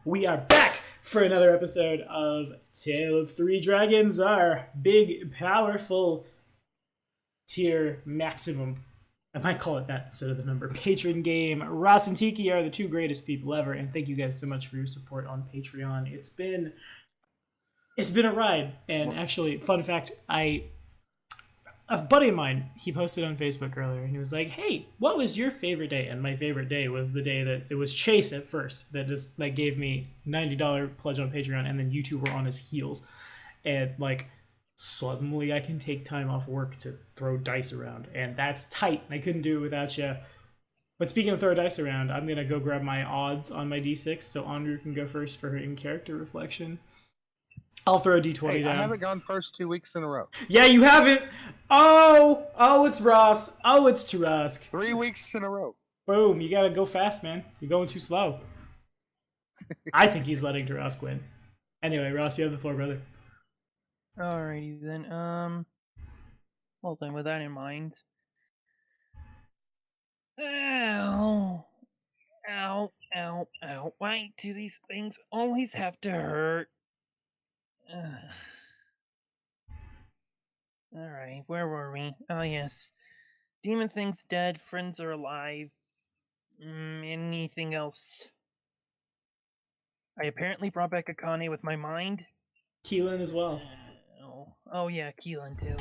We are back for another episode of Tale of Three Dragons, our big, powerful tier maximum. I might call it that instead of the number. Patron game. Ross and Tiki are the two greatest people ever, and thank you guys so much for your support on Patreon. It's been a ride, and actually, fun fact, a buddy of mine, he posted on Facebook earlier, and he was like, hey, what was your favorite day? And my favorite day was the day that it was Chase at first that just like gave me $90 pledge on Patreon, and then you two were on his heels. And like suddenly I can take time off work to throw dice around, and that's tight. I couldn't do it without you. But speaking of throw dice around, I'm going to go grab my odds on my D6 so Anrui can go first for her in-character reflection. I'll throw a D20 down. I haven't gone first 2 weeks in a row. Yeah, you haven't. Oh, it's Ross. Oh, it's Turask. 3 weeks in a row. Boom, you gotta go fast, man. You're going too slow. I think he's letting Turask win. Anyway, Ross, you have the floor, brother. Alrighty then. Well then, with that in mind. Ow. Ow, ow, ow. Why do these things always have to hurt? Alright, where were we? Oh yes. Demon thing's dead, friends are alive. Anything else? I apparently brought back Akane with my mind. Keelan as well. Oh yeah, Keelan too.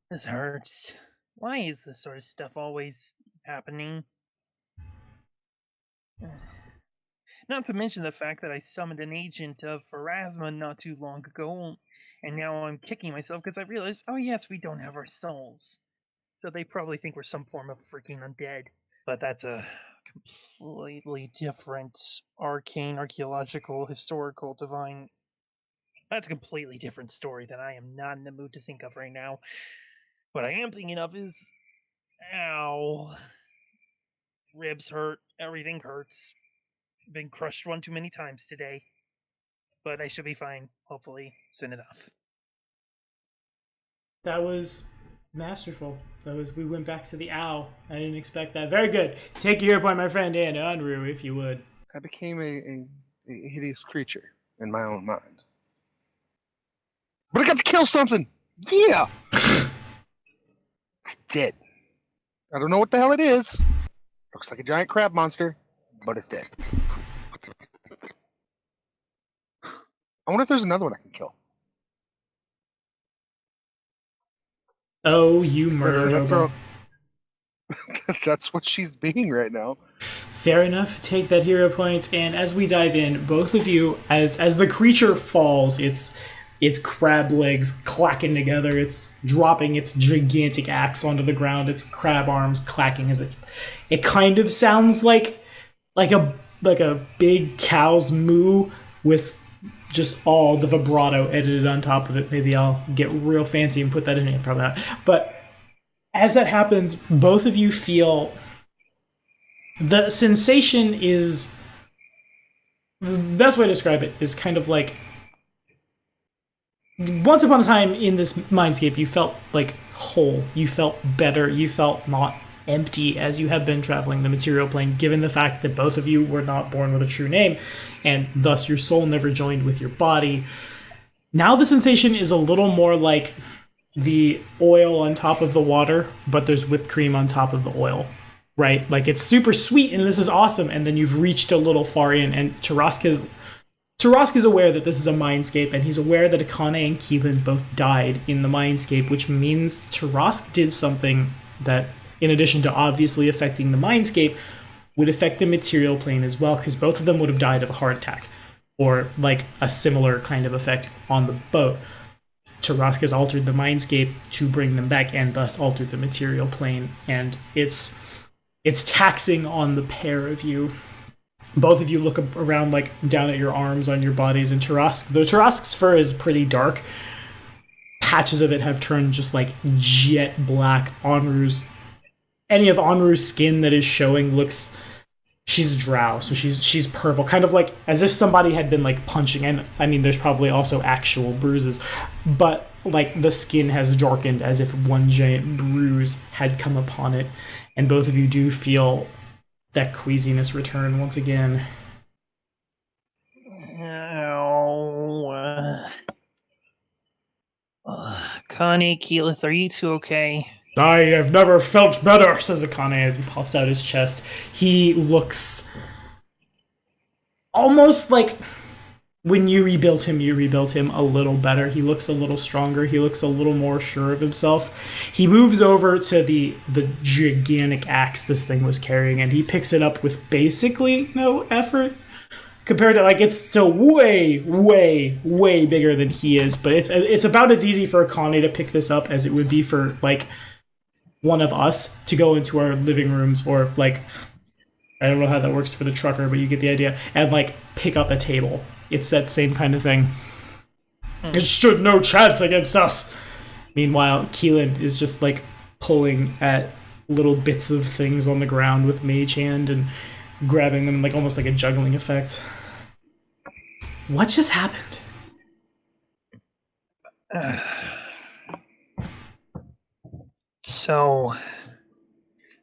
This hurts. Why is this sort of stuff always happening? Not to mention the fact that I summoned an agent of Pharasma not too long ago, and now I'm kicking myself because I realized, oh yes, we don't have our souls. So they probably think we're some form of freaking undead. But that's a completely different arcane, archaeological, historical, divine... That's a completely different story that I am not in the mood to think of right now. What I am thinking of is... Ow. Ribs hurt. Everything hurts. Been crushed one too many times today. But I should be fine, hopefully, soon enough. That was masterful. We went back to the owl. I didn't expect that. Very good. Take your hero point, my friend, and Anrui, if you would. I became a hideous creature in my own mind. But I got to kill something! Yeah! It's dead. I don't know what the hell it is. Looks like a giant crab monster, but it's dead. I wonder if there's another one I can kill. Oh, you murdered. That's what she's being right now. Fair enough. Take that hero point, and as we dive in, both of you, as the creature falls, its crab legs clacking together, it's dropping its gigantic axe onto the ground, its crab arms clacking as it kind of sounds like a big cow's moo with just all the vibrato edited on top of it. Maybe I'll get real fancy and put that in here, probably not. But as that happens, both of you feel the sensation is, the best way to describe it is kind of like, once upon a time in this mindscape, you felt like whole, you felt better, you felt not empty as you have been traveling the material plane, given the fact that both of you were not born with a true name, and thus your soul never joined with your body. Now the sensation is a little more like the oil on top of the water, but there's whipped cream on top of the oil, right? Like, it's super sweet and this is awesome, and then you've reached a little far in, and Turask is aware that this is a mindscape, and he's aware that Akane and Keelan both died in the mindscape, which means Turask did something that, in addition to obviously affecting the mindscape, would affect the material plane as well, because both of them would have died of a heart attack, or like a similar kind of effect on the boat. Turask has altered the mindscape to bring them back, and thus altered the material plane, and it's taxing on the pair of you. Both of you look around, like, down at your arms, on your bodies, and Turask's fur is pretty dark. Patches of it have turned just, like, jet black. Any of Anru's skin that is showing looks... She's drow, so she's purple. Kind of like as if somebody had been, like, punching. And, I mean, there's probably also actual bruises. But, like, the skin has darkened as if one giant bruise had come upon it. And both of you do feel that queasiness return once again. Akane, Qlippoth, are you two okay? I have never felt better, says Akane as he puffs out his chest. He looks almost like when you rebuilt him a little better. He looks a little stronger. He looks a little more sure of himself. He moves over to the gigantic axe this thing was carrying, and he picks it up with basically no effort. Compared to, like, it's still way, way, way bigger than he is, but it's about as easy for Akane to pick this up as it would be for, like, one of us to go into our living rooms, or, like, I don't know how that works for the trucker, but you get the idea, and, like, pick up a table. It's that same kind of thing. It stood no chance against us. Meanwhile, Keelan is just, like, pulling at little bits of things on the ground with Mage Hand and grabbing them, like, almost like a juggling effect. What just happened? So,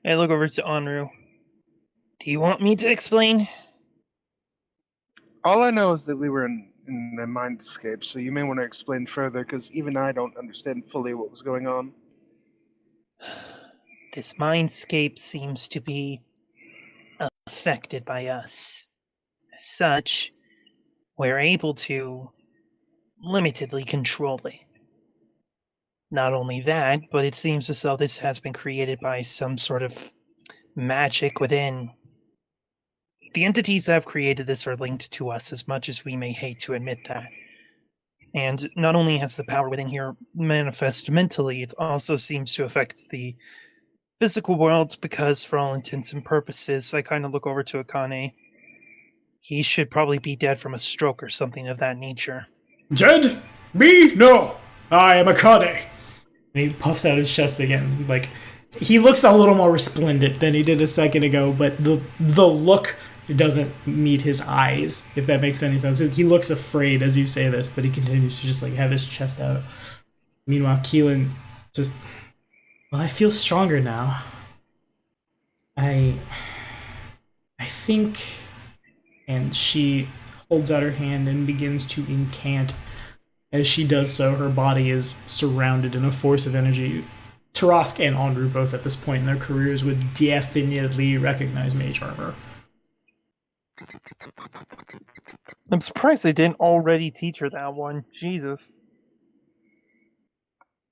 I look over to Anru. Do you want me to explain? All I know is that we were in a mindscape, so you may want to explain further, because even I don't understand fully what was going on. This mindscape seems to be affected by us. As such, we're able to limitedly control it. Not only that, but it seems as though this has been created by some sort of magic within. The entities that have created this are linked to us, as much as we may hate to admit that. And not only has the power within here manifest mentally, it also seems to affect the physical world, because for all intents and purposes, I kind of look over to Akane. He should probably be dead from a stroke or something of that nature. Dead? Me? No. I am Akane. And he puffs out his chest again. Like, he looks a little more resplendent than he did a second ago, but the look doesn't meet his eyes, if that makes any sense. He looks afraid as you say this, but he continues to just, like, have his chest out. Meanwhile, Keelan just... Well, I feel stronger now. I think... And she holds out her hand and begins to incant. As she does so, her body is surrounded in a force of energy. Turask and Anrui, both at this point in their careers, would definitely recognize mage armor. I'm surprised they didn't already teach her that one. Jesus.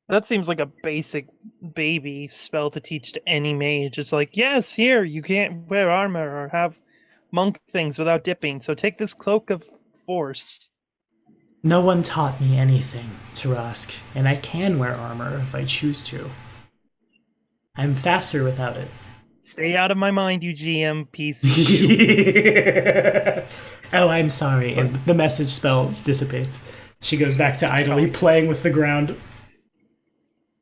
That seems like a basic baby spell to teach to any mage. It's like, yes, here, you can't wear armor or have monk things without dipping, so take this cloak of force. No one taught me anything, Turask, and I can wear armor if I choose to. I'm faster without it. Stay out of my mind, you GM piece. You. Oh, I'm sorry, and the message spell dissipates. She goes back to idly playing with the ground.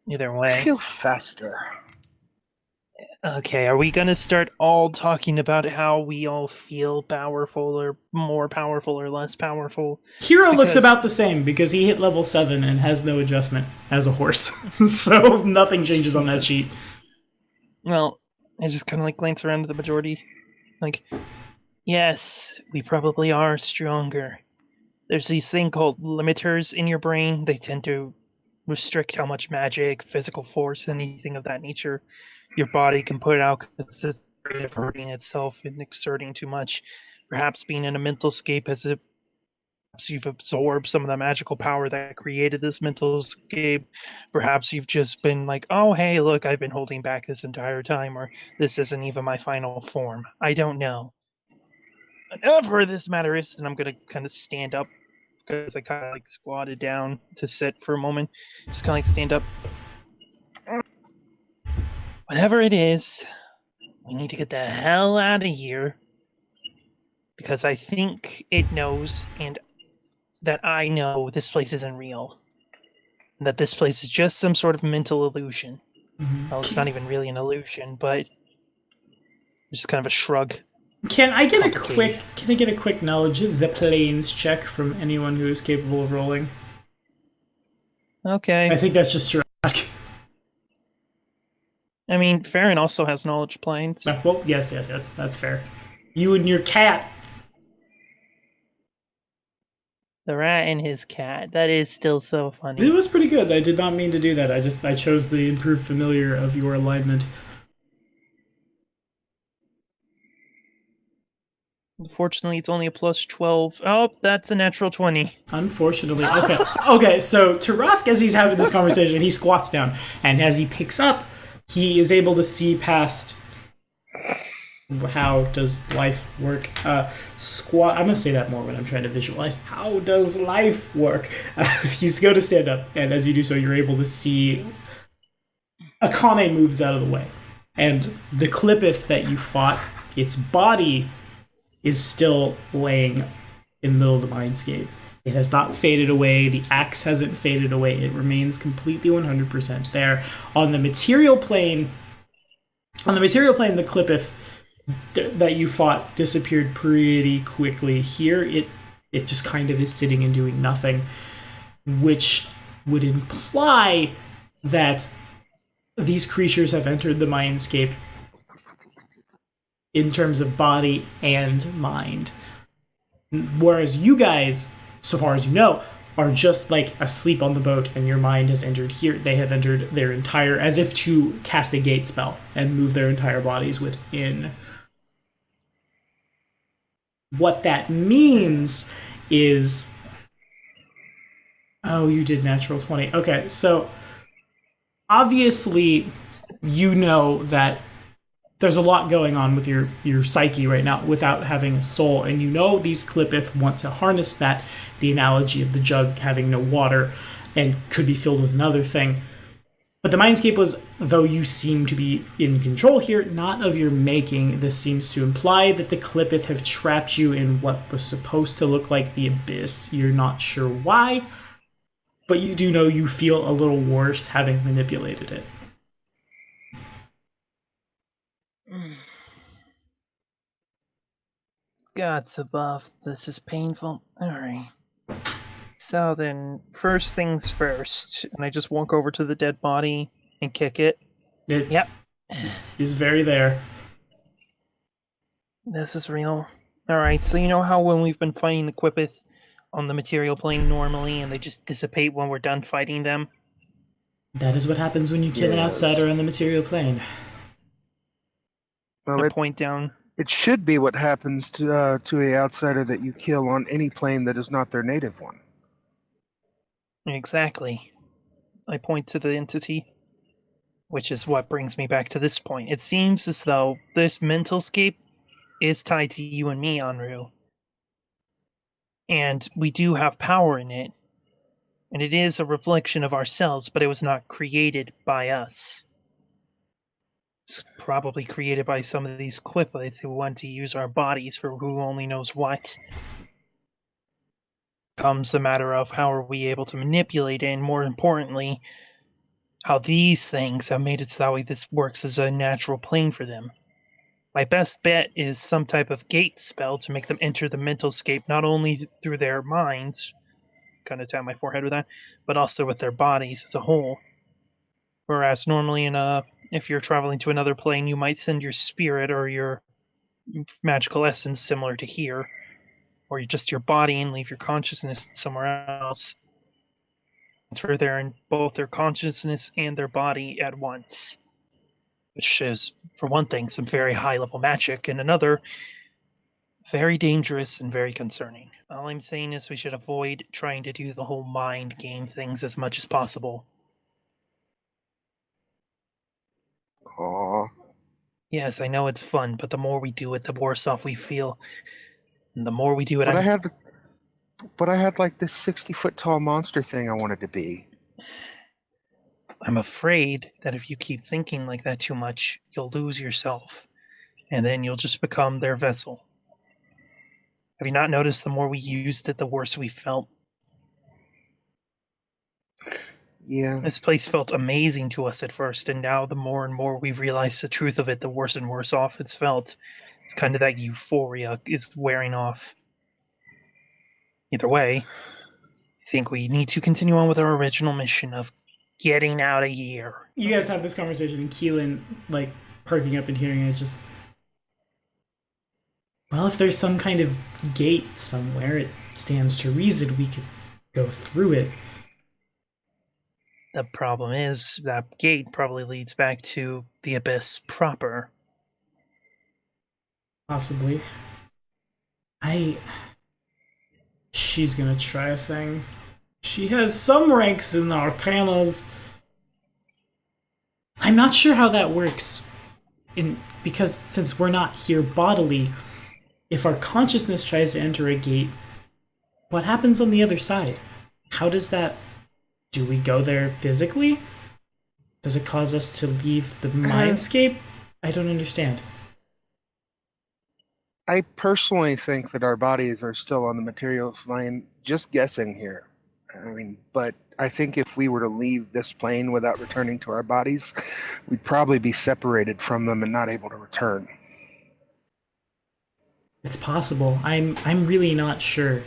Either I way. feel faster. Okay, are we gonna start all talking about how we all feel powerful, or more powerful, or less powerful? Hero looks about the same, because he hit level 7 and has no adjustment as a horse. So nothing changes on that sheet. Well, I just kind of like glance around to the majority. Like, yes, we probably are stronger. There's these thing called limiters in your brain. They tend to restrict how much magic, physical force, anything of that nature your body can put out, because it's afraid of hurting itself and exerting too much. Perhaps being in a mental scape as if perhaps you've absorbed some of the magical power that created this mental scape. Perhaps you've just been like, oh, hey, look, I've been holding back this entire time, or this isn't even my final form. I don't know. Whatever this matter is, then I'm going to kind of stand up, because I kind of like squatted down to sit for a moment. Just kind of like stand up. Whatever it is, we need to get the hell out of here, because I think it knows, and that I know, this place isn't real. And that this place is just some sort of mental illusion. Mm-hmm. Well, it's not even really an illusion, but just kind of a shrug. Can I get a quick knowledge of the planes check from anyone who is capable of rolling? Okay. I think that's just your ask. I mean, Farron also has knowledge planes. Well, yes, that's fair. You and your cat. The rat and his cat. That is still so funny. It was pretty good. I did not mean to do that. I chose the improved familiar of your alignment. Unfortunately, it's only a plus 12. Oh, that's a natural 20. Unfortunately. Okay. Okay, so Turask, as he's having this conversation, he squats down, and as he picks up, he is able to see past. How does life work? Squat. I'm gonna say that more when I'm trying to visualize. How does life work? He's going to stand up, and as you do so, you're able to see Akane moves out of the way, and the Qlippoth that you fought, its body is still laying in the middle of the mindscape. It has not faded away. The axe hasn't faded away. It remains completely 100% there. On the material plane, the Qlippoth that you fought disappeared pretty quickly. Here, it just kind of is sitting and doing nothing, which would imply that these creatures have entered the mindscape in terms of body and mind. Whereas you guys, so far as you know, are just like asleep on the boat and your mind has entered here. They have entered their entire, as if to cast a gate spell and move their entire bodies within. What that means is... Oh, you did natural 20. Okay, so obviously you know that there's a lot going on with your psyche right now without having a soul, and you know these Qlippoth want to harness that, the analogy of the jug having no water and could be filled with another thing. But the mindscape was, though you seem to be in control here, not of your making. This seems to imply that the Qlippoth have trapped you in what was supposed to look like the abyss. You're not sure why, but you do know you feel a little worse having manipulated it. Gods above, this is painful. Alright. So then, first things first, and I just walk over to the dead body and kick it. Yep. Is very there. This is real. Alright, so you know how when we've been fighting the Qlippoth on the material plane normally, and they just dissipate when we're done fighting them? That is what happens when you kill an outsider on the material plane. Well, I point down. It should be what happens to a outsider that you kill on any plane that is not their native one. Exactly. I point to the entity, which is what brings me back to this point. It seems as though this mental scape is tied to you and me, Anrui. And we do have power in it. And it is a reflection of ourselves, but it was not created by us. It's probably created by some of these Qlippoth who want to use our bodies for who only knows what. Comes the matter of how are we able to manipulate it, and more importantly, how these things have made it so that this works as a natural plane for them. My best bet is some type of gate spell to make them enter the mental scape, not only through their minds, kind of tap my forehead with that, but also with their bodies as a whole. Whereas normally if you're traveling to another plane, you might send your spirit or your magical essence similar to here, or just your body and leave your consciousness somewhere else. Transfer there in both their consciousness and their body at once. Which is, for one thing, some very high-level magic, and another, very dangerous and very concerning. All I'm saying is we should avoid trying to do the whole mind game things as much as possible. Aww. Yes, I know it's fun, but the more we do it, the worse off we feel. And the more we do it... But I had like this 60-foot tall monster thing I wanted to be. I'm afraid that if you keep thinking like that too much, you'll lose yourself. And then you'll just become their vessel. Have you not noticed the more we used it, the worse we felt? Yeah. This place felt amazing to us at first, and now the more and more we realize the truth of it, the worse and worse off it's felt. It's kind of that euphoria is wearing off. Either way, I think we need to continue on with our original mission of getting out of here. You guys have this conversation, and Keelan, like, perking up and hearing it, is just... Well, if there's some kind of gate somewhere, it stands to reason we could go through it. The problem is that gate probably leads back to the abyss proper. Possibly. She's gonna try a thing. She has some ranks in the Arcanas. I'm not sure how that works. Because since we're not here bodily, if our consciousness tries to enter a gate, what happens on the other side? How does that... Do we go there physically? Does it cause us to leave the mindscape? I don't understand. I personally think that our bodies are still on the material plane. Just guessing here. I mean, but I think if we were to leave this plane without returning to our bodies, we'd probably be separated from them and not able to return. It's possible. I'm really not sure.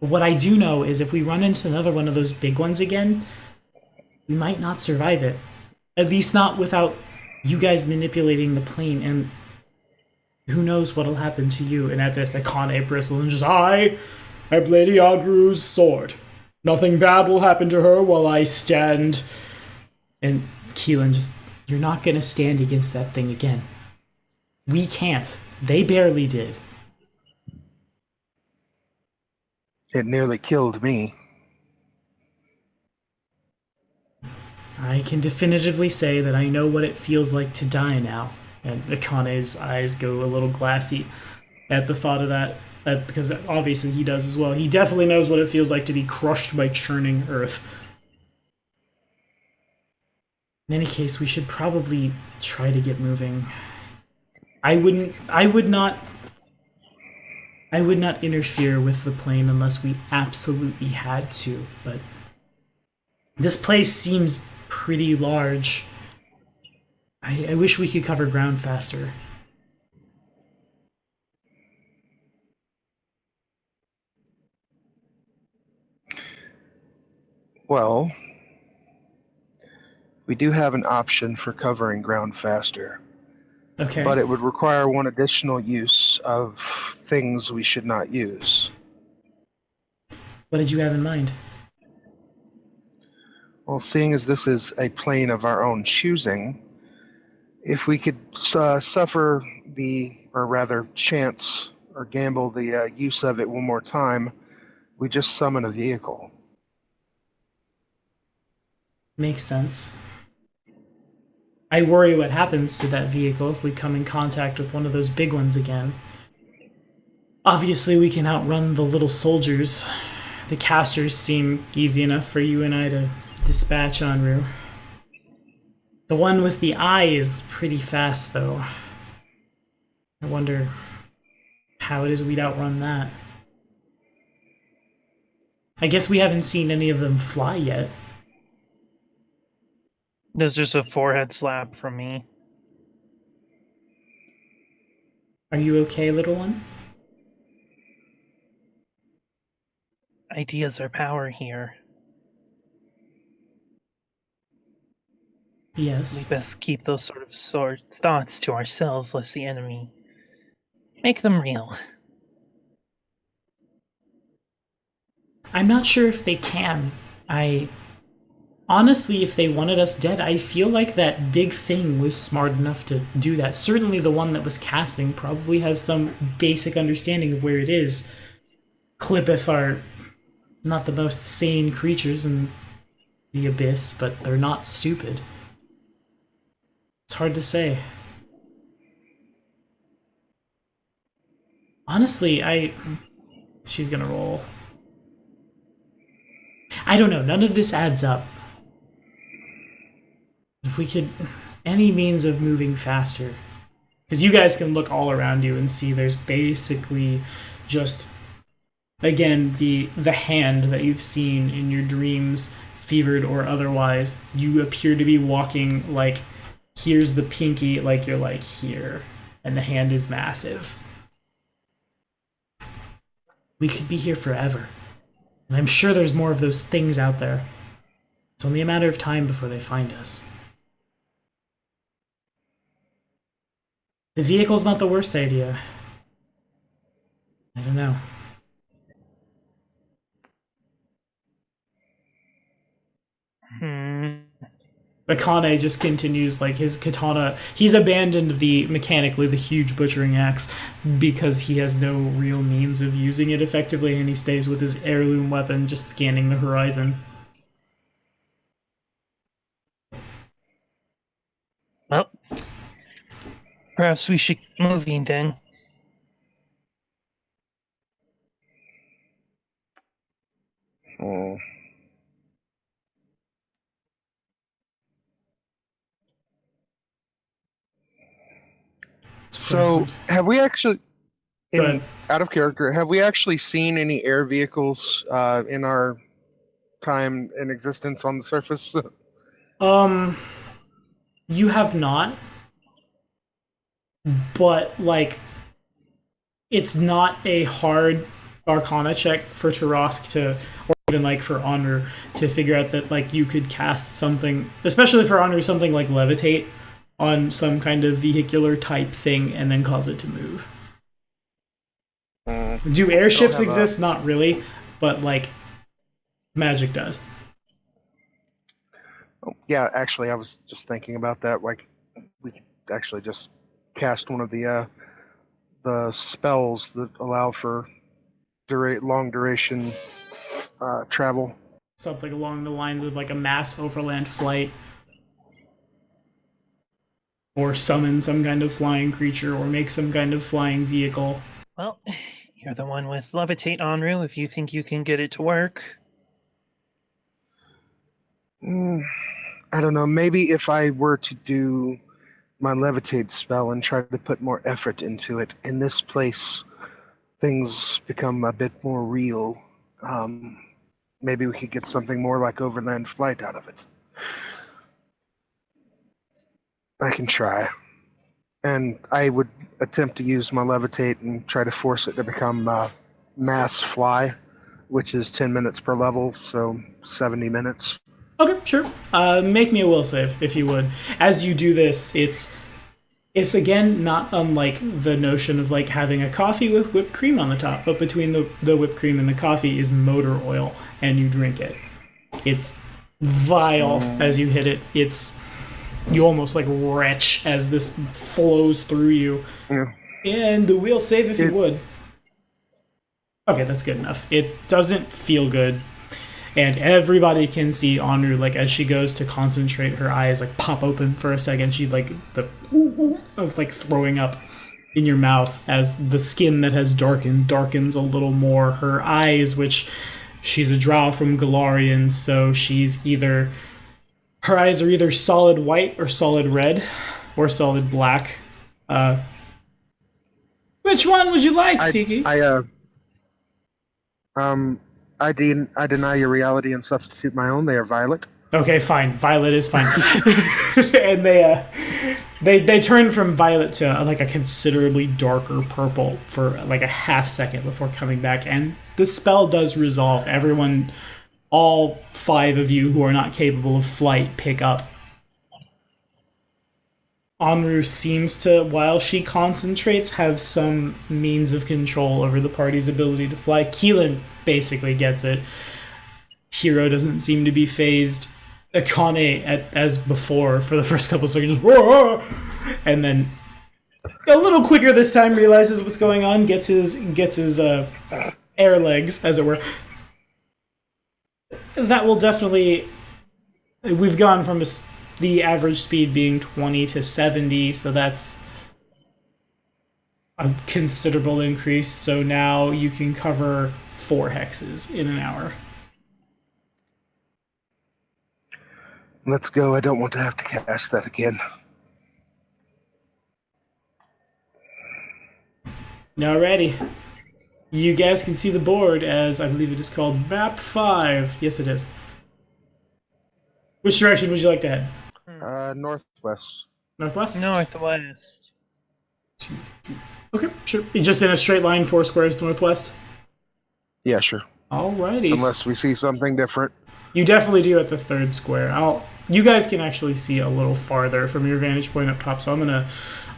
What I do know is if we run into another one of those big ones again, we might not survive it. At least not without you guys manipulating the plane, and who knows what'll happen to you. And at this, Akane bristles and just, I have Lady Anru's sword. Nothing bad will happen to her while I stand. And Keelan just, you're not gonna stand against that thing again. We can't. They barely did. It nearly killed me. I can definitively say that I know what it feels like to die now. And Akane's eyes go a little glassy at the thought of that, because obviously he does as well. He definitely knows what it feels like to be crushed by churning earth. In any case, we should probably try to get moving. I would not interfere with the plane unless we absolutely had to, but this place seems pretty large. I wish we could cover ground faster. Well, we do have an option for covering ground faster. Okay. But it would require one additional use of things we should not use. What did you have in mind? Well, seeing as this is a plane of our own choosing, if we could suffer or rather chance or gamble the use of it one more time, we just summon a vehicle. Makes sense. I worry what happens to that vehicle if we come in contact with one of those big ones again. Obviously, we can outrun the little soldiers. The casters seem easy enough for you and I to dispatch, Anru. The one with the eye is pretty fast, though. I wonder how it is we'd outrun that. I guess we haven't seen any of them fly yet. There's just a forehead slap from me. Are you okay, little one? Ideas are power here. Yes. We best keep those sort of thoughts to ourselves, lest the enemy make them real. I'm not sure if they can. Honestly, if they wanted us dead, I feel like that big thing was smart enough to do that. Certainly the one that was casting probably has some basic understanding of where it is. Qlippoth are not the most sane creatures in the abyss, but they're not stupid. It's hard to say. Honestly, she's gonna roll. I don't know, none of this adds up. If we could... any means of moving faster. Because you guys can look all around you and see there's basically just... again, the hand that you've seen in your dreams, fevered or otherwise. You appear to be walking like, here's the pinky, like you're like here. And the hand is massive. We could be here forever. And I'm sure there's more of those things out there. It's only a matter of time before they find us. The vehicle's not the worst idea. I don't know. Akane just continues, like, his katana. He's abandoned mechanically the huge butchering axe because he has no real means of using it effectively, and he stays with his heirloom weapon, just scanning the horizon. Well, perhaps we should keep moving then. Oh. So, have we actually, out of character, have we actually seen any air vehicles in our time in existence on the surface? You have not, but, like, it's not a hard Arcana check for Turask to, or even, like, for Anru to figure out that, like, you could cast something, especially for Anru, something like Levitate on some kind of vehicular type thing and then cause it to move. Do airships exist? Not really, but, like, magic does. Oh, yeah, actually, I was just thinking about that. Like, we could actually just cast one of the spells that allow for long duration travel. Something along the lines of, like, a mass overland flight, or summon some kind of flying creature, or make some kind of flying vehicle. Well, you're the one with Levitate, Anru, if you think you can get it to work. I don't know. Maybe if I were to do my Levitate spell and try to put more effort into it, in this place, things become a bit more real. Maybe we could get something more like overland flight out of it. I can try. And I would attempt to use my Levitate and try to force it to become mass fly, which is 10 minutes per level, so 70 minutes. Okay, sure. Make me a will save, if you would. As you do this, it's again not unlike the notion of, like, having a coffee with whipped cream on the top, but between the whipped cream and the coffee is motor oil, and you drink it. It's vile as you hit it. You almost, like, retch as this flows through you. Yeah. And the will save if you would. Okay, that's good enough. It doesn't feel good. And everybody can see Anru, like, as she goes to concentrate, her eyes, like, pop open for a second. She, like, of, like, throwing up in your mouth as the skin that has darkens a little more. Her eyes, which she's a drow from Galarian, so her eyes are either solid white or solid red or solid black. Which one would you like, Tiki? I deny your reality and substitute my own. They are violet. Okay, fine. Violet is fine. And they turn from violet to, like, a considerably darker purple for, like, a half second before coming back. And the spell does resolve. Everyone, all 5 of you who are not capable of flight, pick up. Anru seems to, while she concentrates, have some means of control over the party's ability to fly. Keelan basically gets it. Hero doesn't seem to be phased. Akane, as before, for the first couple seconds, whoa! And then a little quicker this time realizes what's going on, gets his air legs, as it were. That will definitely... We've gone from the average speed being 20 to 70, so that's a considerable increase. So now you can cover 4 hexes in an hour. Let's go. I don't want to have to cast that again. Alrighty. You guys can see the board as, I believe it is called Map 5. Yes, it is. Which direction would you like to head? Northwest. Northwest? Northwest. Okay, sure. Just in a straight line, 4 squares northwest? Yeah, sure. Alrighty. Unless we see something different. You definitely do at the 3rd square. You guys can actually see a little farther from your vantage point up top, so I'm gonna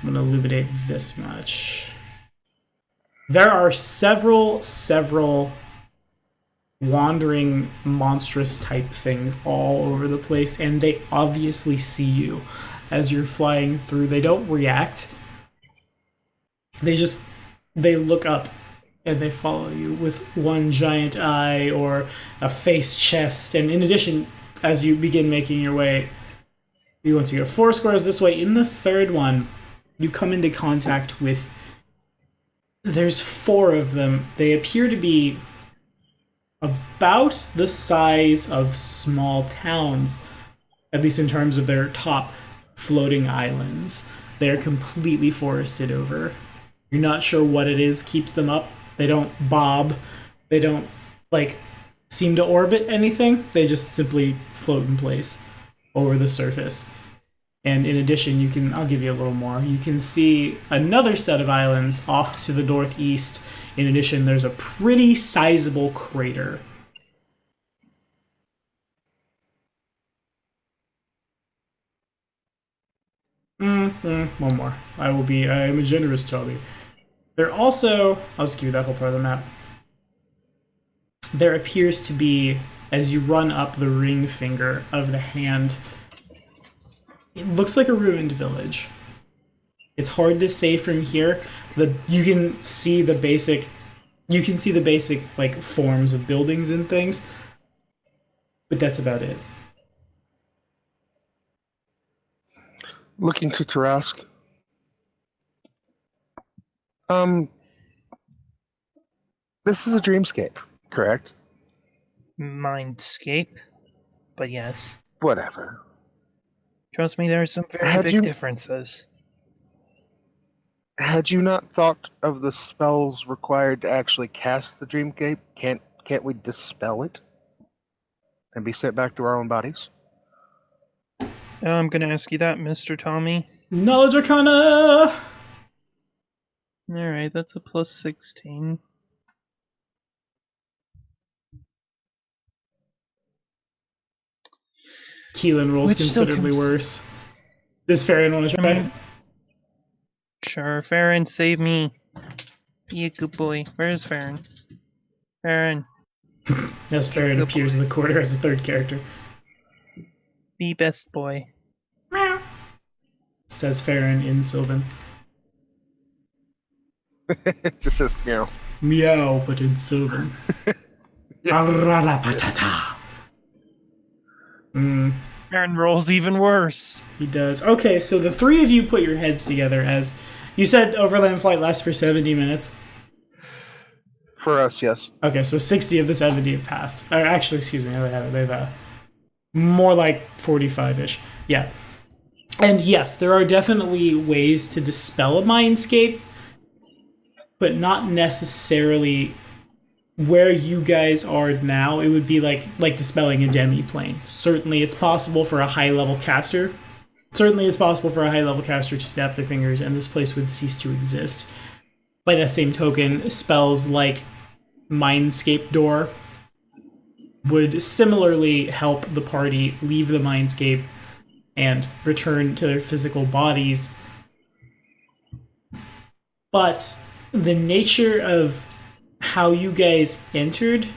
illuminate this much. There are several wandering monstrous type things all over the place, and they obviously see you as you're flying through. They don't react. They look up and they follow you with one giant eye or a face chest. And in addition, as you begin making your way, you want to go 4 squares this way. In the third one, you come into contact with, there's 4 of them. They appear to be about the size of small towns, at least in terms of their top floating islands. They're completely forested over. You're not sure what it is keeps them up. They don't bob. They don't, seem to orbit anything. They just simply float in place over the surface. And in addition, I'll give you a little more. You can see another set of islands off to the northeast. In addition, there's a pretty sizable crater. One more. I am a generous Toby. There also, I'll just give you that whole part of the map. There appears to be, as you run up the ring finger of the hand, it looks like a ruined village. It's hard to say from here. You can see the basic forms of buildings and things, but that's about it. Looking to Turask. This is a dreamscape, correct? Mindscape, but yes. Whatever. Trust me, there are some very big differences. Had you not thought of the spells required to actually cast the dreamscape? Can't we dispel it and be sent back to our own bodies? I'm gonna ask you that, Mr. Tommy. Knowledge Arcana! Alright, that's a plus 16. Keelan rolls considerably worse. Does Farron want to try? Sure, Farron, save me. Be a good boy. Where's Farron? Farron. Yes, Farron appears in the corner as a third character. Be best boy. Meow. Says Farron in Sylvan. It just says meow. Meow, but in Sylvan. Arrala patata. Farron rolls even worse. He does. Okay, so the 3 of you put your heads together as... You said overland flight lasts for 70 minutes? For us, yes. Okay, so 60 of the 70 have passed. Actually, excuse me, they've more like 45-ish. Yeah. And yes, there are definitely ways to dispel a mindscape, but not necessarily where you guys are now. It would be like dispelling a demi-plane. Certainly it's possible for a high-level caster. Certainly it's possible for a high-level caster to snap their fingers and this place would cease to exist. By that same token, spells like Mindscape Door would similarly help the party leave the mindscape and return to their physical bodies. But the nature of how you guys entered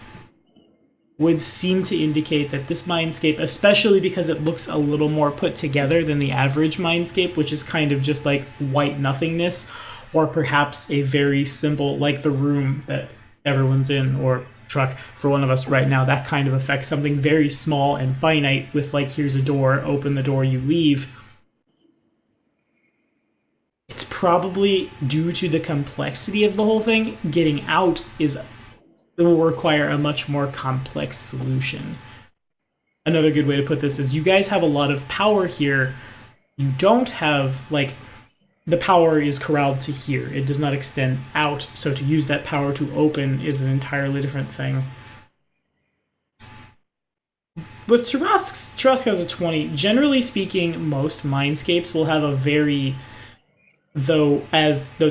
would seem to indicate that this mindscape, especially because it looks a little more put together than the average mindscape, which is kind of just like white nothingness, or perhaps a very simple, like the room that everyone's in, or truck for one of us right now, that kind of effect, something very small and finite with like, here's a door, open the door, you leave. It's probably due to the complexity of the whole thing. Getting out it will require a much more complex solution. Another good way to put this is you guys have a lot of power here. You don't have, the power is corralled to here. It does not extend out, so to use that power to open is an entirely different thing. With Turask has a 20. Generally speaking, most mindscapes will have a very... Though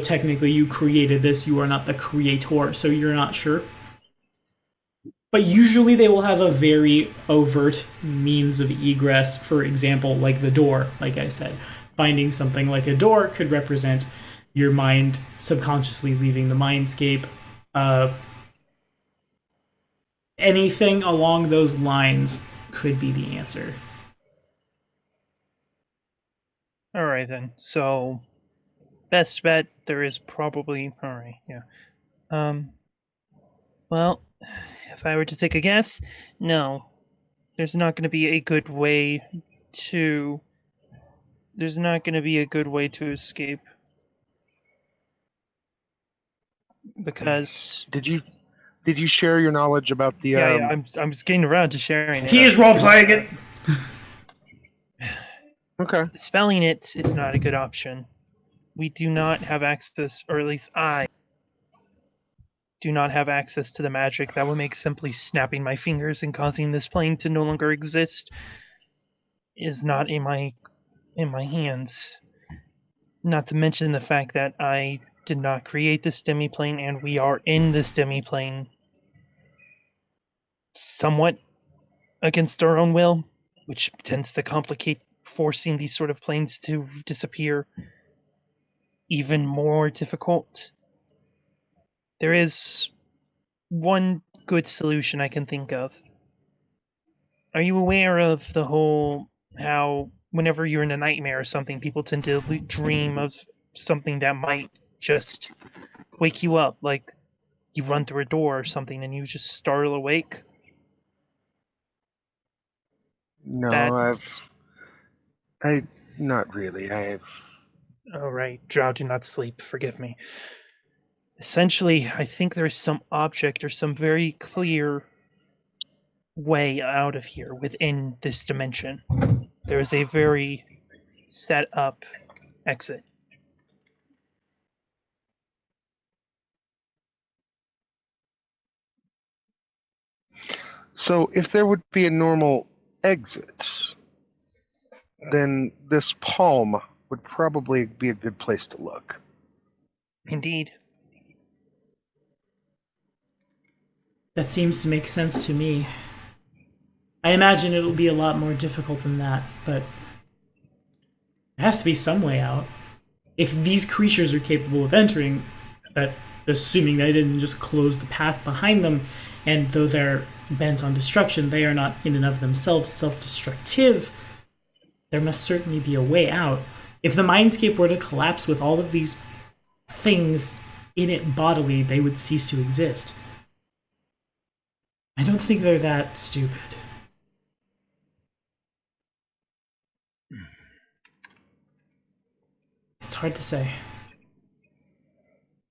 technically you created this, you are not the creator, so you're not sure. But usually they will have a very overt means of egress, for example, like the door, like I said. Finding something like a door could represent your mind subconsciously leaving the mindscape. anything along those lines could be the answer. All right then. So, best bet there is probably. All right, yeah. Well, if I were to take a guess, no, there's not going to be a good way to. There's not going to be a good way to escape because. Did you share your knowledge about the? Yeah. I'm just getting around to sharing it. He is role playing it. Okay. Spelling it's not a good option. We do not have access, or at least I do not have access to the magic that would make simply snapping my fingers and causing this plane to no longer exist is not in my hands. Not to mention the fact that I did not create this demiplane and we are in this demiplane somewhat against our own will, which tends to complicate forcing these sort of planes to disappear even more difficult. There is one good solution I can think of. Are you aware of the whole how whenever you're in a nightmare or something, people tend to dream of something that might just wake you up, like you run through a door or something and you just startle awake? No, I not really. Oh, right. Drow do not sleep. Forgive me. Essentially, I think there is some object or some very clear way out of here within this dimension. There is a very set up exit. So if there would be a normal exit, then this palm would probably be a good place to look. Indeed. That seems to make sense to me. I imagine it'll be a lot more difficult than that, but there has to be some way out. If these creatures are capable of entering, that assuming they didn't just close the path behind them, and though they're bent on destruction, they are not in and of themselves self-destructive, there must certainly be a way out. If the mindscape were to collapse with all of these things in it bodily, they would cease to exist. I don't think they're that stupid. It's hard to say.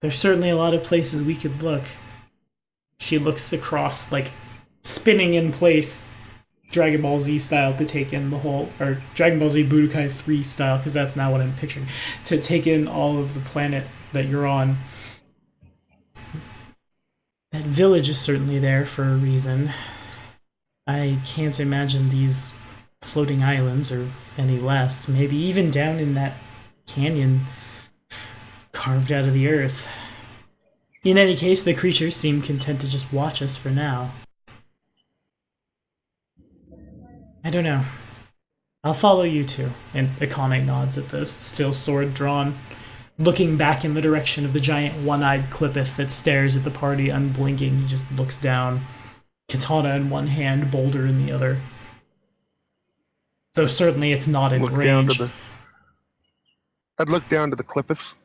There's certainly a lot of places we could look. She looks across, like, spinning in place, Dragon Ball Z style, to take in the whole, or Dragon Ball Z Budokai 3 style, because that's now what I'm picturing, to take in all of the planet that you're on. That village is certainly there for a reason. I can't imagine these floating islands or any less. Maybe even down in that canyon carved out of the earth. In any case, the creatures seem content to just watch us for now. I don't know. I'll follow you two. And Akane nods at this, still sword drawn, looking back in the direction of the giant one-eyed Qlippoth that stares at the party unblinking. He just looks down, katana in one hand, boulder in the other. Though certainly it's not in range. I'd look down to the Qlippoth,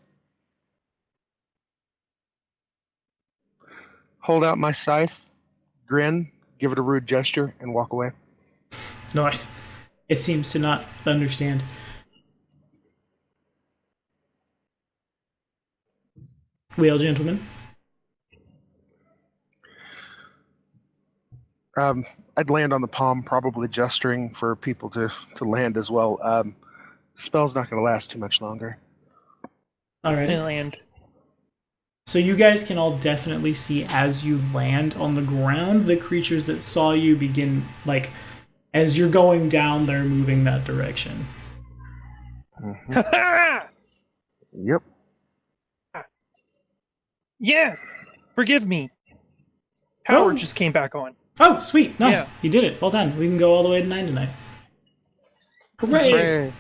hold out my scythe, grin, give it a rude gesture, and walk away. Nice. It seems to not understand. Well, gentlemen. I'd land on the palm, probably gesturing for people to land as well. Spell's not going to last too much longer. Alright. I land. So you guys can all definitely see as you land on the ground, the creatures that saw you begin, like, as you're going down, they're moving that direction. Mm-hmm. Yep. Yes! Forgive me! Howard just came back on. Oh, sweet. Nice. Yeah. You did it. Well done. We can go all the way to 9 tonight. Hooray!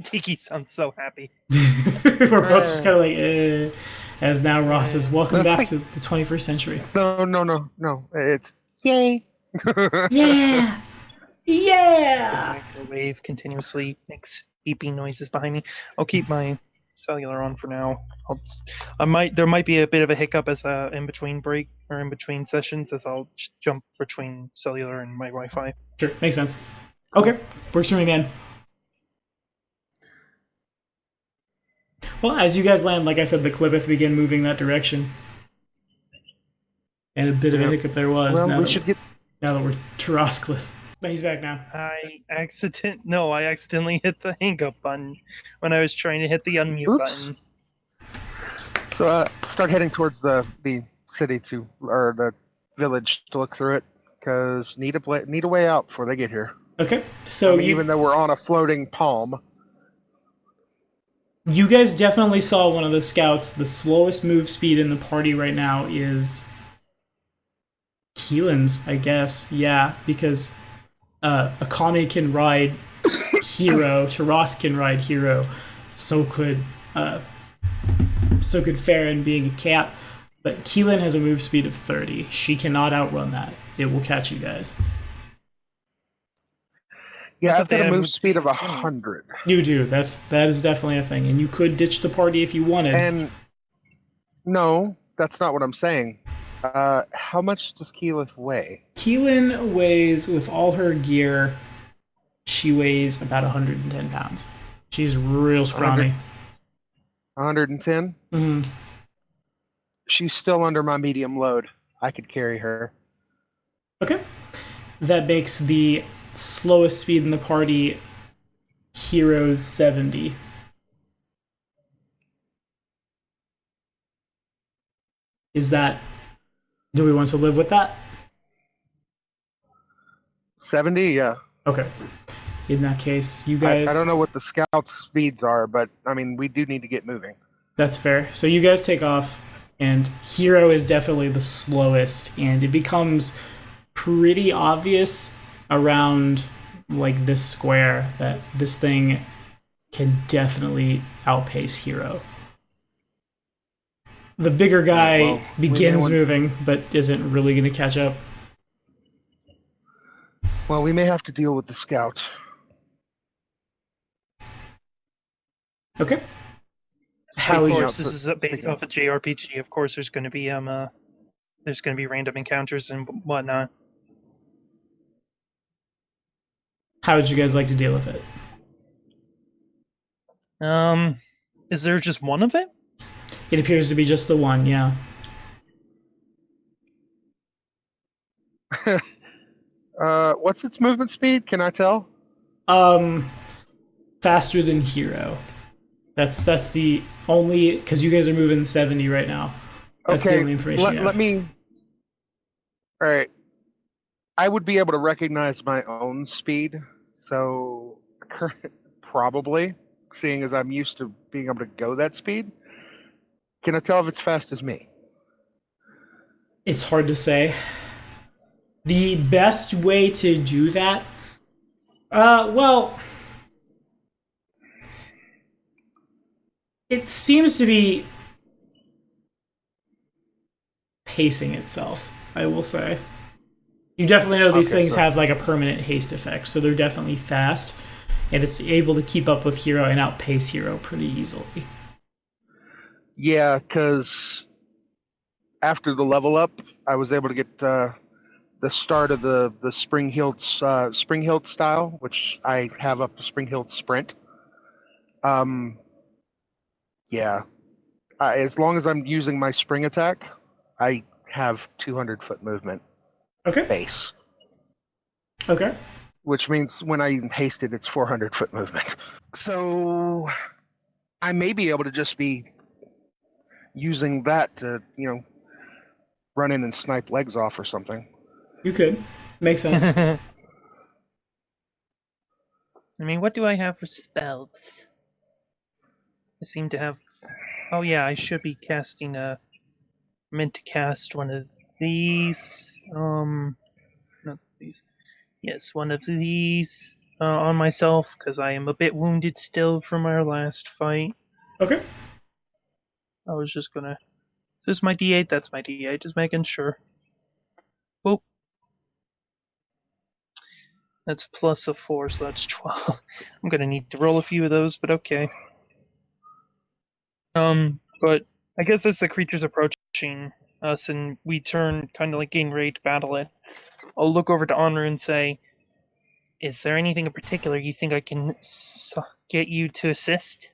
Tiki sounds so happy. We're both just kind of like, as now Ross says, welcome That's back like- to the 21st century. No. It's yay. Yeah! The Yeah! microwave continuously makes beeping noises behind me. I'll keep my cellular on for now. There might be a bit of a hiccup as in between break or in between sessions as I'll jump between cellular and my Wi-Fi. Sure, makes sense. Okay, works for me, man. Well, as you guys land, like I said, the Qlippoth begin moving that direction. And a bit of a hiccup there was. Well, now we should get. Now that we're Turaskless. But he's back now. I accidentally hit the hang up button when I was trying to hit the unmute Oops. button. So start heading towards the city or the village to look through it, because need a way out before they get here. Okay, so even though we're on a floating palm. You guys definitely saw one of the scouts. The slowest move speed in the party right now is Keelan's, I guess. Yeah, because Akane can ride Hero, Turask can ride Hero, so could Farron being a cat. But Keelan has a move speed of 30. She cannot outrun that. It will catch you guys. Yeah, I've got a move speed of 100. You do. That is definitely a thing, and you could ditch the party if you wanted. And no, that's not what I'm saying. How much does Qlippoth weigh? Keelan weighs, with all her gear, she weighs about 110 pounds. She's real scrawny. 110? Mm-hmm. She's still under my medium load. I could carry her. Okay. That makes the slowest speed in the party Hero's 70. Is that... Do we want to live with that? 70, yeah. Okay. In that case, you guys... I don't know what the scout's speeds are, but, I mean, we do need to get moving. That's fair. So you guys take off, and Hero is definitely the slowest, and it becomes pretty obvious around, like, this square that this thing can definitely outpace Hero. The bigger guy begins moving, but isn't really going to catch up. Well, we may have to deal with the scout. Okay. Of course, this is based off a JRPG. Of course, there's going to be random encounters and whatnot. How would you guys like to deal with it? Is there just one of it? It appears to be just the one, yeah. What's its movement speed? Can I tell? Faster than Hero. That's the only, because you guys are moving 70 right now. That's the only information you have. Let me. All right. I would be able to recognize my own speed, so probably, seeing as I'm used to being able to go that speed. Can I tell if it's fast as me? It's hard to say. The best way to do that, well, it seems to be pacing itself, I will say. You definitely know these things have like a permanent haste effect, so they're definitely fast, and it's able to keep up with Hero and outpace Hero pretty easily. Yeah, because after the level up, I was able to get the start of the Spring-Heeled style, which I have up to Spring-Heeled Sprint. Yeah. As long as I'm using my spring attack, I have 200-foot movement. Okay. Base. Okay. Which means when I haste it, it's 400-foot movement. So I may be able to just be using that to, run in and snipe legs off or something. You could. Makes sense. I mean, what do I have for spells? I seem to have... Oh yeah, I should be casting meant to cast one of these. Not these. Yes, one of these on myself, because I am a bit wounded still from our last fight. Okay. I was just gonna this my D8? That's my D8. Just making sure. Whoop. That's plus a 4, so that's 12. I'm gonna need to roll a few of those, but okay. But I guess as the creature's approaching us and we turn kind of like getting ready to battle it, I'll look over to Anrui and say, is there anything in particular you think I can get you to assist?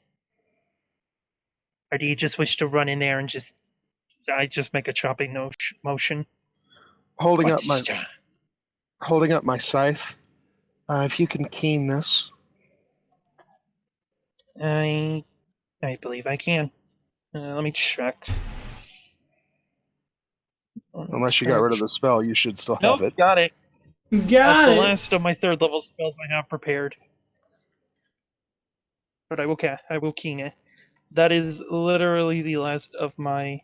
Or do you just wish to run in there and just make a chopping motion? Holding up my scythe. If you can keen this. I believe I can. Let me check. Unless you got rid of the spell, you should still have it. Got it. That's the last of my 3rd level spells I have prepared. But I will keen it. That is literally the last of my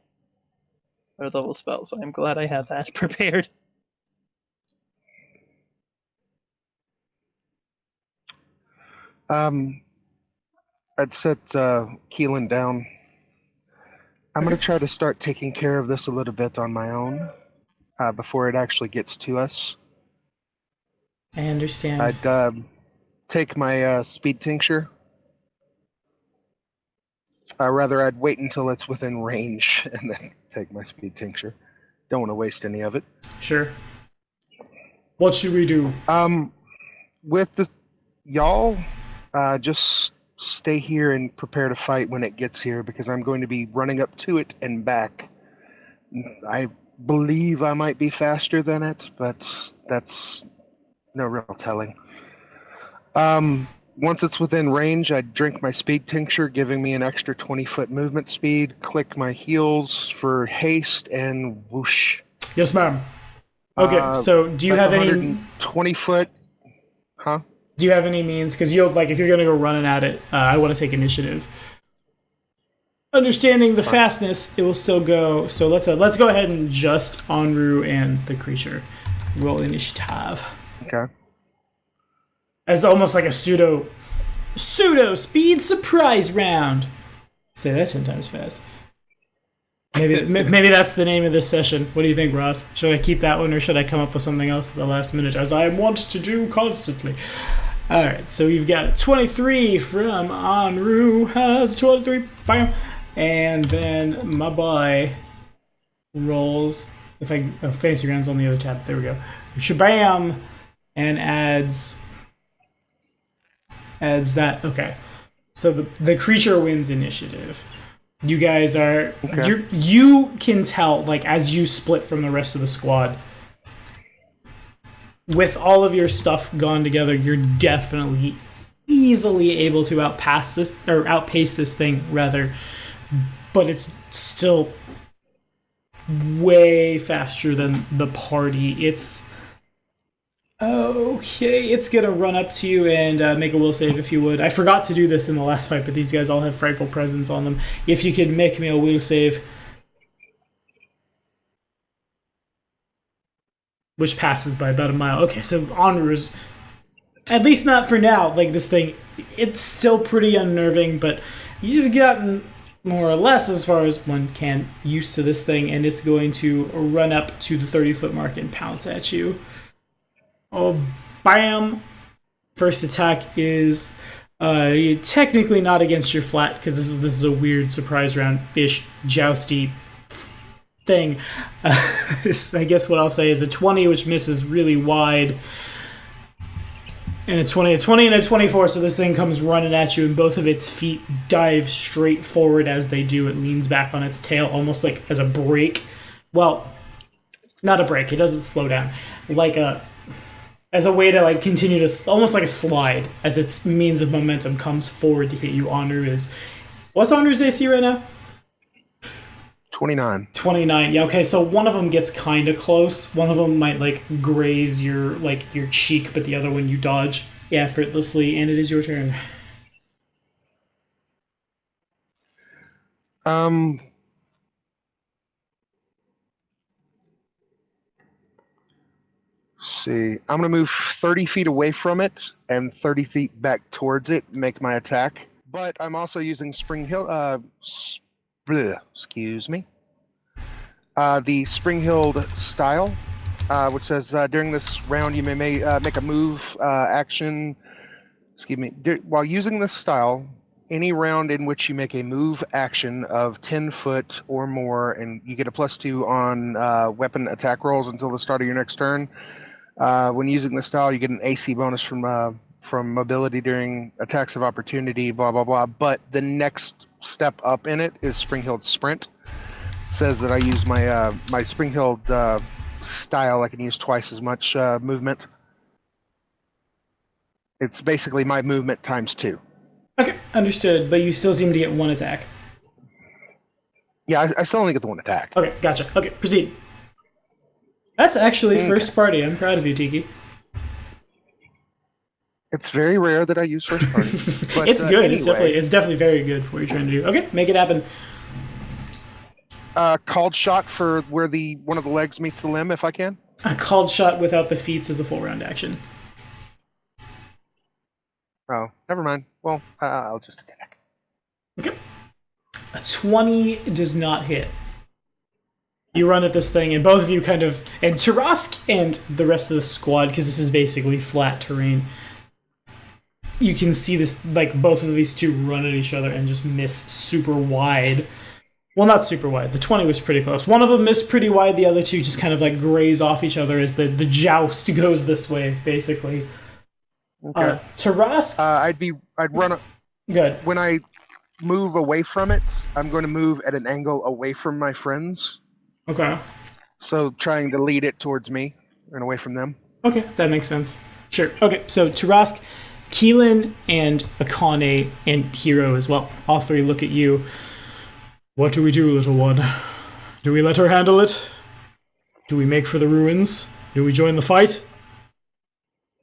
3rd level spells. I'm glad I had that prepared. I'd set Keelan down. I'm going to try to start taking care of this a little bit on my own before it actually gets to us. I understand. I'd take my speed tincture. Rather, I'd wait until it's within range and then take my speed tincture. Don't want to waste any of it. Sure. What should we do? With the y'all, just stay here and prepare to fight when it gets here, because I'm going to be running up to it and back. I believe I might be faster than it, but that's no real telling. Once it's within range, I drink my speed tincture, giving me an extra 20-foot movement speed, click my heels for haste, and whoosh. Yes, ma'am. Okay, so do you have any 20-foot? Huh? Do you have any means? Because you'll if you're gonna go running at it, I want to take initiative. Understanding the fastness, it will still go. So let's go ahead and just Anrui and the creature roll initiative. Okay. As almost like a pseudo speed surprise round. Say that 10 times fast. Maybe that's the name of this session. What do you think, Ross? Should I keep that one, or should I come up with something else at the last minute, as I want to do constantly? All right, so we've got 23 from Anrui. Has 23. Bam. And then my boy rolls. Fancy Ground's on the other tab. There we go. Shabam, and adds that. Okay, so the creature wins initiative. You guys are you can tell, as you split from the rest of the squad, with all of your stuff gone together, you're definitely easily able to outpace this thing rather, but it's still way faster than the party. It's gonna run up to you and make a will save, if you would. I forgot to do this in the last fight, but these guys all have frightful presence on them. If you could make me a will save, which passes by about a mile. Okay, so Anrui's, at least not for now, this thing, it's still pretty unnerving, but you've gotten more or less, as far as one can, used to this thing, and it's going to run up to the 30-foot mark and pounce at you. Oh, bam! First attack is technically not against your flat, because this is a weird surprise round-ish jousty thing. I guess what I'll say is a 20, which misses really wide, and a 20, and a 24, so this thing comes running at you, and both of its feet dive straight forward. As they do, it leans back on its tail, almost like as a brake. Well, not a brake, it doesn't slow down. As a way to continue to, almost like a slide, as its means of momentum comes forward to hit you. What's Anrui's AC right now? 29. 29. Yeah, okay, so one of them gets kind of close. One of them might graze your cheek, but the other one you dodge effortlessly, and it is your turn. See, I'm going to move 30 feet away from it and 30 feet back towards it, make my attack. But I'm also using Spring Hill. Excuse me. The Spring-Heeled style, which says during this round you may make a move action. Excuse me. While using this style, any round in which you make a move action of 10 foot or more, and you get a +2 on weapon attack rolls until the start of your next turn. When using this style, you get an AC bonus from mobility during attacks of opportunity, blah, blah, blah. But the next step up in it is Spring-Heeled Sprint. It says that I use my Spring-Heeled style, I can use twice as much movement. It's basically my movement times 2. Okay, understood. But you still seem to get 1 attack. Yeah, I still only get the 1 attack. Okay, gotcha. Okay, proceed. That's actually first party. I'm proud of you, Tiki. It's very rare that I use first party. But, it's good. Anyway, It's definitely very good for what you're trying to do. Okay, make it happen. Called shot for where one of the legs meets the limb, if I can. A called shot without the feats is a full round action. Oh, never mind. Well, I'll just attack. Okay. A 20 does not hit. You run at this thing, and both of you and Turask and the rest of the squad, because this is basically flat terrain, you can see this, like, both of these two run at each other and just miss super wide. Well, not super wide. The 20 was pretty close. One of them missed pretty wide. The other two just kind of, like, graze off each other as the joust goes this way, basically. Okay. Turask? I'd run. Good. When I move away from it, I'm going to move at an angle away from my friends. Okay. So trying to lead it towards me and away from them. Okay, that makes sense. Sure. Okay, so Turask, Keelan, and Akane, and Hero as well. All three look at you. What do we do, little one? Do we let her handle it? Do we make for the ruins? Do we join the fight?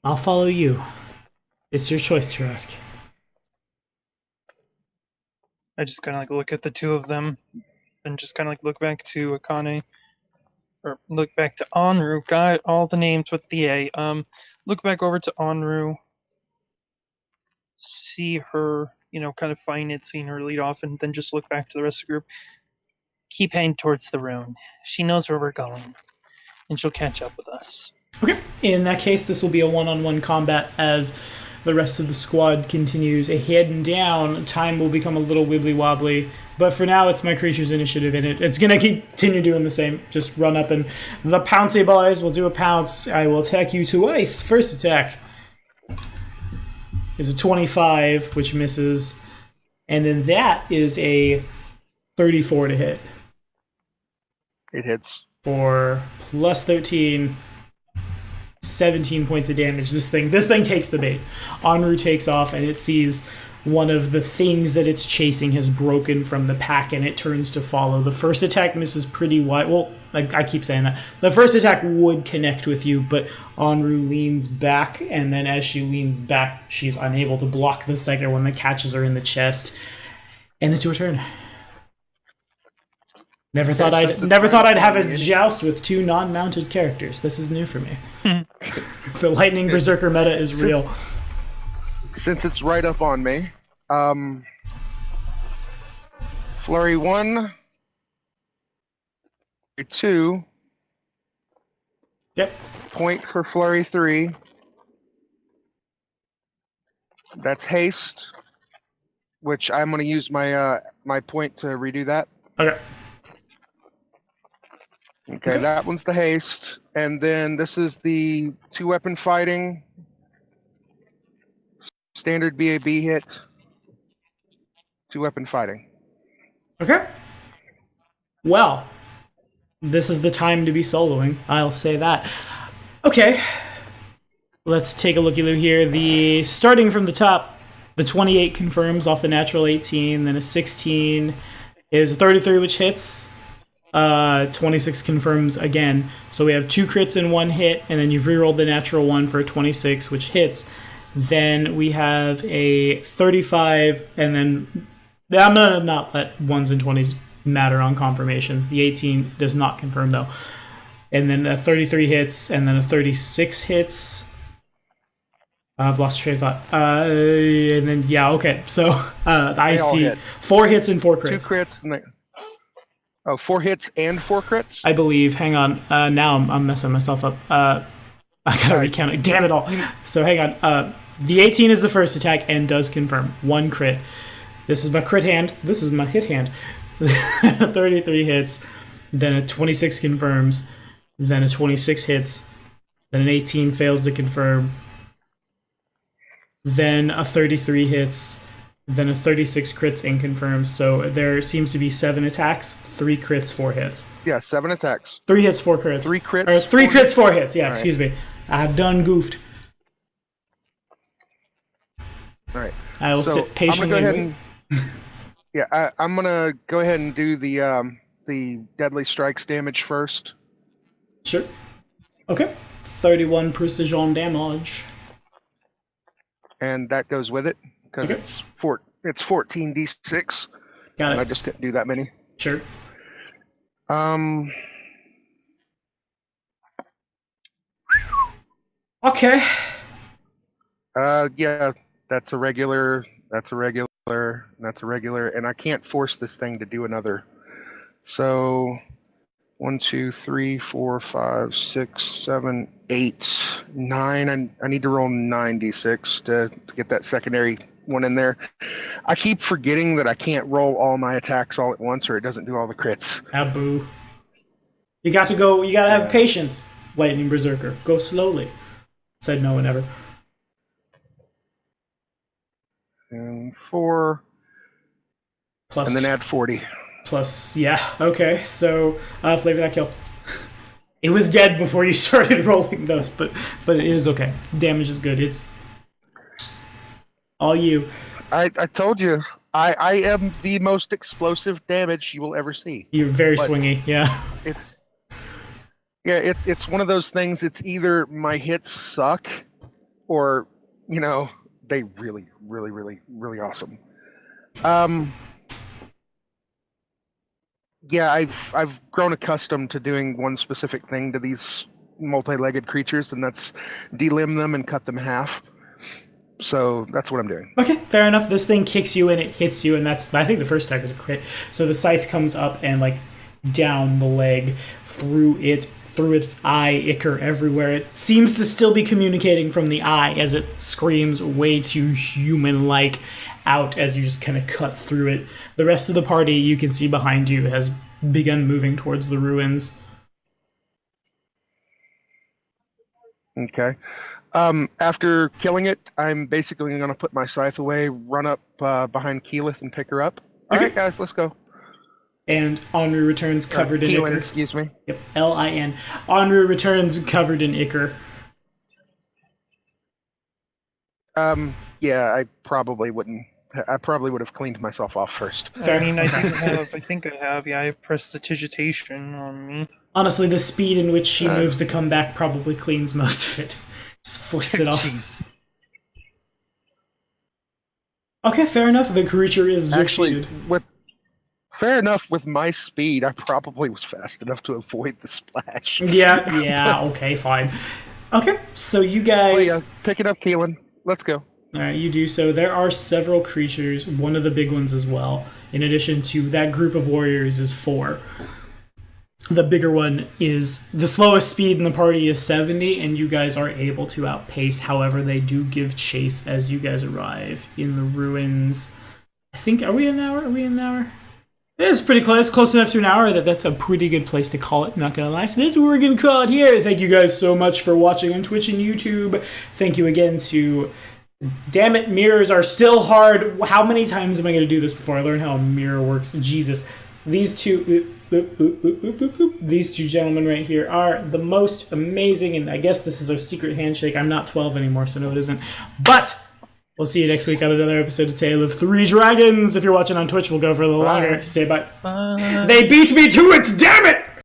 I'll follow you. It's your choice, Turask. I just kind of like look at the two of them, and just kind of like look back to Akane, or look back to Anrui. Got all the names with the A. Look back over to Anrui. See her, kind of find it, seeing her lead off, and then just look back to the rest of the group. Keep heading towards the ruin. She knows where we're going, and she'll catch up with us. Okay. In that case, this will be a one-on-one combat as the rest of the squad continues heading down. Time will become a little wibbly-wobbly, but for now, it's my creature's initiative, and it's going to continue doing the same. Just run up, and the Pouncy Boys will do a pounce. I will attack you twice. First attack is a 25, which misses, and then that is a 34 to hit. It hits. For plus 13... 17 points of damage. This thing takes the bait. Anrui takes off, and it sees one of the things that it's chasing has broken from the pack, and it turns to follow. The first attack misses pretty wide. Well, I keep saying that. The first attack would connect with you, but Anrui leans back, and then as she leans back, she's unable to block the second one that catches her in the chest. And it's your turn. Never thought I'd have a joust with two non-mounted characters. This is new for me. The Lightning Berserker meta is real. Since it's right up on me, Flurry 1, 2. Yep. Point for Flurry 3. That's haste, which I'm going to use my my point to redo that. Okay. Okay, that one's the haste, and then this is the 2-weapon fighting. Standard BAB hit. 2-weapon fighting. Okay. Well, this is the time to be soloing. I'll say that. Okay. Let's take a looky here. Starting from the top, the 28 confirms off the natural 18, then a 16 is a 33, which hits. 26 confirms again. So we have 2 crits in 1 hit, and then you've rerolled the natural 1 for a 26, which hits. Then we have a 35, and then I'm gonna not let 1s and 20s matter on confirmations. The 18 does not confirm though. And then a 33 hits, and then a 36 hits. I've lost train of thought. And then yeah, okay. So I see 4 hits and 4 crits. 2 crits and Oh, 4 hits and 4 crits? I believe. Hang on. Now I'm messing myself up. I gotta recount it. Damn it all. So hang on. The 18 is the first attack and does confirm 1 crit. This is my crit hand. This is my hit hand. 33 hits. Then a 26 confirms. Then a 26 hits. Then an 18 fails to confirm. Then a 33 hits. Then a 36 crits and confirms. So there seems to be 7 attacks, 3 crits, 4 hits. Yeah, 7 attacks. 3 hits, 4 crits. 3 crits. Or 3 crits, 4 hits. Yeah, All excuse me. I've done goofed. All right. I will sit patiently. I'm gonna go ahead and I'm gonna go ahead and do the deadly strikes damage first. Sure. Okay. 31 precision damage. And that goes with it because it's 14d6. Got and it. I just didn't do that many. Sure. Okay. Yeah, that's a regular, and that's a regular, and I can't force this thing to do another. So 1, 2, 3, 4, 5, 6, 7, 8, 9. And I need to roll 9d6 to get that secondary one in there. I keep forgetting that I can't roll all my attacks all at once, or it doesn't do all the crits. Boo. You got to go. You got to have patience, Lightning Berserker. Go slowly. Said no one ever. And 4. Plus, and then add 40. Plus, yeah. Okay, so flavor that kill. It was dead before you started rolling those, but it is okay. Damage is good. It's all you. I told you, I am the most explosive damage you will ever see. You're very swingy, yeah. It's one of those things. It's either my hits suck, or they really, really, really, really awesome. Yeah, I've grown accustomed to doing one specific thing to these multi-legged creatures, and that's delimb them and cut them in half. So that's what I'm doing. Okay, fair enough. This thing kicks you and it hits you, and I think the first attack was a crit. So the scythe comes up and down the leg, through its eye, ichor everywhere. It seems to still be communicating from the eye as it screams way too human-like out as you just kind of cut through it. The rest of the party you can see behind you has begun moving towards the ruins. Okay. After killing it, I'm basically going to put my scythe away, run up behind Qlippoth and pick her up. All right, guys, let's go. And Anrui returns covered in ichor. Excuse me. Yep, Lin. Anrui returns covered in ichor. Yeah, I probably wouldn't. I probably would have cleaned myself off first. Fair. I mean, I think I have. Yeah, I have prestidigitation on me. Honestly, the speed in which she moves to come back probably cleans most of it. Just flicks it off. Jeez. Okay, fair enough. The creature is actually fair enough. With my speed, I probably was fast enough to avoid the splash. Yeah. Okay, fine. Okay, so you guys picking up Keelan. Let's go. All right, you do so. There are several creatures, one of the big ones as well. In addition to that group of warriors is 4. The bigger one is the slowest speed in the party is 70, and you guys are able to outpace. However, they do give chase as you guys arrive in the ruins. I think, are we an hour? It's pretty close. Close enough to an hour that's a pretty good place to call it, not gonna lie. So that's what we're gonna call it here. Thank you guys so much for watching on Twitch and YouTube. Thank you again to... Damn it, mirrors are still hard. How many times am I gonna do this before I learn how a mirror works? Jesus. These two... These two gentlemen right here are the most amazing, and I guess this is our secret handshake. I'm not 12 anymore, so no, it isn't. But... we'll see you next week on another episode of Tale of Three Dragons. If you're watching on Twitch, we'll go for a little longer. Say bye. They beat me to it, damn it!